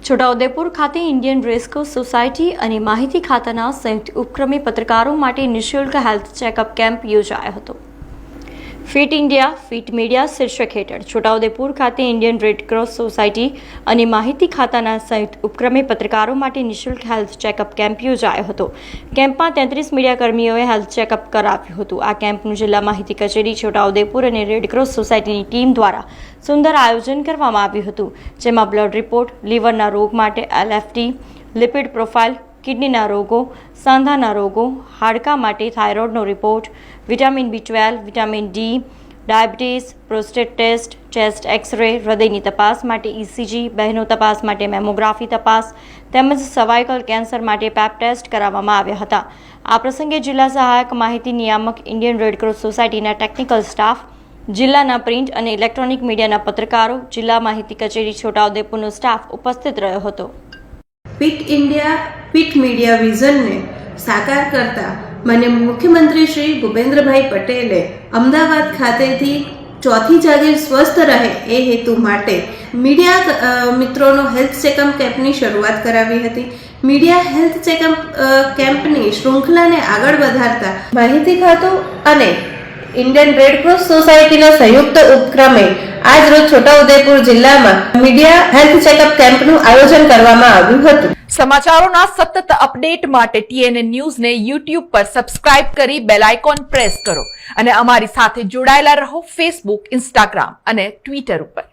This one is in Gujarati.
છોટાઉદેપુર ખાતે ઇન્ડિયન રેસ્ક્યુ સોસાયટી અને માહિતી ખાતાના સંયુક્ત ઉપક્રમે પત્રકારો માટે નિઃશુલ્ક હેલ્થ ચેકઅપ કેમ્પ યોજાયો હતો। ફિટ ઇન્ડિયા ફિટ મીડિયા શીર્ષક હેઠળ છોટાઉદેપુર ખાતે ઇન્ડિયન રેડક્રોસ સોસાયટી અને માહિતી ખાતાના સંયુક્ત ઉપક્રમે પત્રકારો માટે નિઃશુલ્ક હેલ્થ ચેકઅપ કેમ્પ યોજાયો હતો। કેમ્પમાં 33 મીડિયાકર્મીઓએ હેલ્થ ચેકઅપ કરાવ્યું હતું। આ કેમ્પનું જિલ્લા માહિતી કચેરી છોટાઉદેપુર અને રેડક્રોસ સોસાયટીની ટીમ દ્વારા સુંદર આયોજન કરવામાં આવ્યું હતું, જેમાં બ્લડ રિપોર્ટ, લીવરના રોગ માટે LFT, લિપિડ પ્રોફાઇલ, કિડનીના રોગો, સાંધાના રોગો, હાડકા માટે થાઇરોઇડનો report, vitamin B12, vitamin D, diabetes, prostate test, chest x-ray, હૃદયની તપાસ માટે ECG, બહેનો તપાસ માટે મેમોગ્રાફી તપાસ તેમજ સર્વાઇકલ કેન્સર માટે પેપ ટેસ્ટ કરાવવામાં આવ્યા હતા। આ પ્રસંગે જિલ્લા સહાયક માહિતી નિયામક, ઇન્ડિયન રેડક્રોસ સોસાયટીના ટેકનિકલ સ્ટાફ, જિલ્લાના પ્રિન્ટ અને ઇલેક્ટ્રોનિક મીડિયાના પત્રકારો, જિલ્લા માહિતી કચેરી છોટાઉદેપુરનો સ્ટાફ ઉપસ્થિત રહ્યો હતો। ફિટ ઇન્ડિયા ફિટ મીડિયા વિઝનને સાકાર કરતા માન્ય મુખ્યમંત્રી શ્રી ભૂપેન્દ્રભાઈ પટેલે અમદાવાદ ખાતેથી ચોથી જાગીર સ્વસ્થ રહે એ હેતુ માટે મીડિયા મિત્રોનો હેલ્થ ચેકઅપ કેમ્પની શરૂઆત કરાવી હતી। મીડિયા હેલ્થ ચેકઅપ કેમ્પની શૃંખલાને આગળ વધારતા માહિતી ખાતું અને ઇન્ડિયન રેડક્રોસ સોસાયટીના સંયુક્ત ઉપક્રમે આજ રોજ છોટાઉદેપુર જિલ્લામાં મીડિયા હેલ્થ ચેકઅપ કેમ્પનું આયોજન કરવામાં આવ્યું હતું। સમાચારોના સતત અપડેટ માટે TNN ન્યૂઝને YouTube પર સબસ્ક્રાઇબ કરી બેલ આઇકોન પ્રેસ કરો અને અમારી સાથે જોડાયેલા રહો Facebook, Instagram અને Twitter ઉપર।